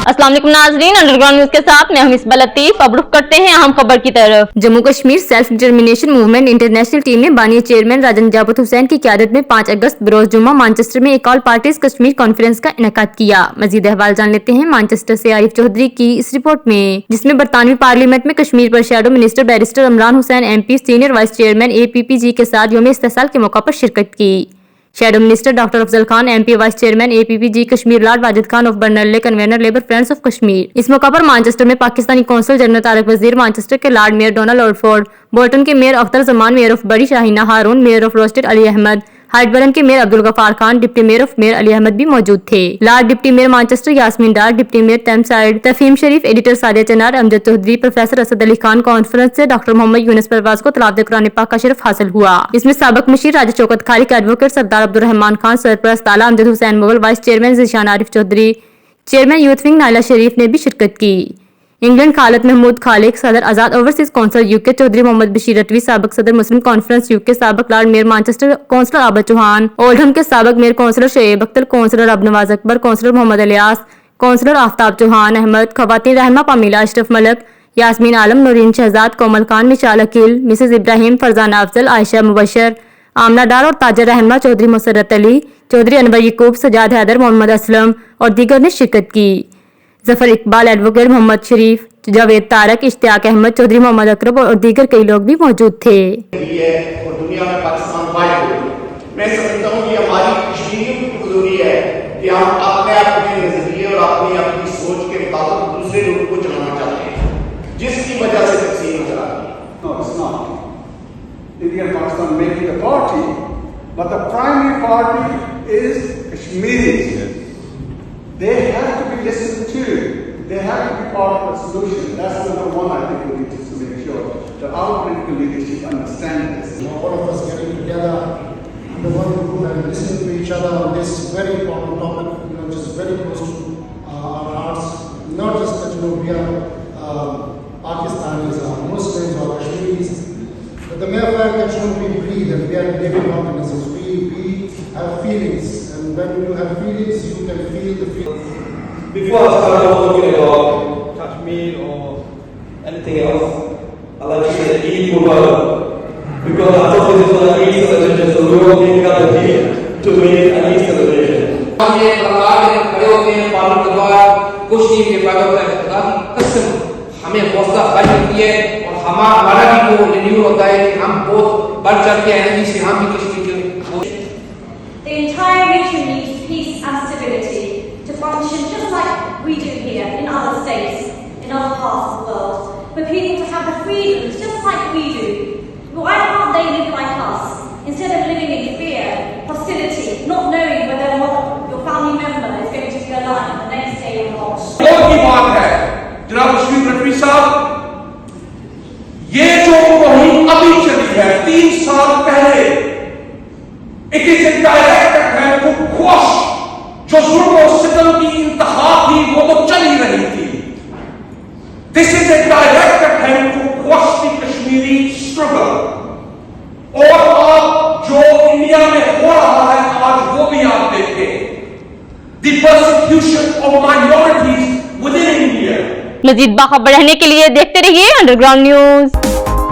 अस्सलाम वालेकुम नाज़रीन, अंडरग्राउंड न्यूज के साथ मैं हूं इस्बा लतीफ। अब रुख करते हैं अहम खबर की तरफ। Jammu Kashmir self determination movement international team ने बानी चेयरमैन राजा नजाबत हुसैन की क़यादत में 5 अगस्त बरोज जुम्मा मानचेस्टर में एक ऑल पार्टीज कश्मीर कॉन्फ्रेंस का इनेकाद किया। मजीद अहवाल जान लेते हैं मानचेस्टर से आरिफ चौधरी की इस रिपोर्ट में, जिसमें बरतानवी पार्लियामेंट में कश्मीर पर shadow minister barrister Imran Hussain MP senior vice chairman APPG के साथ यौम इस्तेसाल के मौका पर शिरकत की। Shadow minister doctor Afzal Khan MP vice chairman APPG Kashmir lord Wajid Khan of Burnley convener Labour Friends of Kashmir. इस मौका पर मानचेस्टर में Pakistani consul general Tariq Wazir, Manchester के lord mayor Donald Alford, Bolton के mayor Akhtar Zaman, mayor of Bury Shaheena Haroon, mayor of रोस्टेड अली अहमद, हाइटबर्न के mayor Abdul Ghaffar Khan, deputy mayor of mayor Ali Ahmed भी मौजूद थे। Lord deputy mayor Manchester Yasmeen Dar, deputy mayor Tameside Tafheem Sharif, editor Sadia Chanar, Amjad Chaudhry, professor Asad Ali Khan. Conference से doctor Mohammad Yunus Parvaz को तलावत कुरान पाक का शरफ हासिल हुआ। इसमें साबिक मशीर राजा शौकत खालिक, एडवोकेट सरदार अब्दुर्रहमान खान, सरपरस्त आला Amjad Hussain Mughal, vice chairman Zeeshan Arif Chaudhry, chairman youth wing Naila Sharif ने भी शिरकत की। इंग्लैंड खालिद महमूद खालिक, सदर Azad overseas council UK Chaudhry Mohammad Bashir Ratvi, साबिक सदर मुस्लिम कॉन्फ्रेंस UK, साबिक lord mayor Manchester councillor Abid Chauhan, Oldham के साबिक mayor councillor Shoaib Akhtar, councillor Abnawaz Akbar, councillor Mohammad Ilyas, councillor Aftab Chauhan Ahmed, खवातीन रहनमा पामीला अशरफ मलक, यास्मीन आलम, नूरीन शहजाद, कोमल खान, मिशाल अकील, मिसेज इब्राहिम, फरजाना अफजल, आयशा मुबशर, आमना डार और ताजर रहनमा, चौधरी मुसरत अली, चौधरी अनवर यकूब, सजाद हैदर, मोहम्मद असलम और दीगर ने शिरकत की। जफर इकबाल, एडवोकेट मोहम्मद शरीफ, जावेद तारक, इश्तियाक अहमद, चौधरी मोहम्मद अकरम और दीगर कई लोग भी मौजूद थे। और दुनिया में पाकिस्तान वाइड हो, मैं समझता हूँ कि हमारी कश्मीरियों की कमजोरी है कि हम अपने नजरिए और अपनी सोच के मुताबिक दूसरे लोगों को चलाना चाहते हैं, जिसकी वजह से तकसीम चला रही है। No, it's not. India and Pakistan may be the party, but the primary party is Kashmiris. They have to be listened to. They have to be part of the solution. That's number one. I think we need to make sure that our political leadership understand this. All of us getting together under one roof and listening to each other on this very important topic, which is very close to our hearts. Not just that we are Pakistanis or Muslims or Kashmiris, but the mere fact that we breathe and we are living organisms. We have feelings, and when you have feelings, you can feel the feelings. Before I start talking about Kashmir or anything else, I'd like to say Eid Mubarak, because I thought this was an Eid celebration, so we all came together here to make an Eid celebration. हम ये प्रकार के खड़े होते हैं पालन के बाद कश्मीर के पैगंबर का खुदा की कसम हमें हौसला अफजाई होती है और हमारा भी वो रिन्यू होता है कि हम बहुत बढ़ चढ़ के एनर्जी से हम भी कश्मीर के The entire region needs peace and stability to function just like we do here in other states, in other parts of the world, for people to have the freedoms just like we do. Why can't they live like us, instead of living in fear, hostility, not knowing whether or not your family member is going to be alive the next day or not? और की बात है जनाब बशीर रटवी साहब, ये जो मुहिम अभी चली है 3 साल पहले, it is a direct attack to quash जो जुल्म और सितम की इंतहा थी वो तो चल ही रही थी। This is a direct attack to quash the Kashmiri struggle. और आप जो इंडिया में हो रहा है आज वो भी आप देखें, the persecution of minorities within India. मजीद बाखबर रहने के लिए देखते रहिए अंडरग्राउंड न्यूज।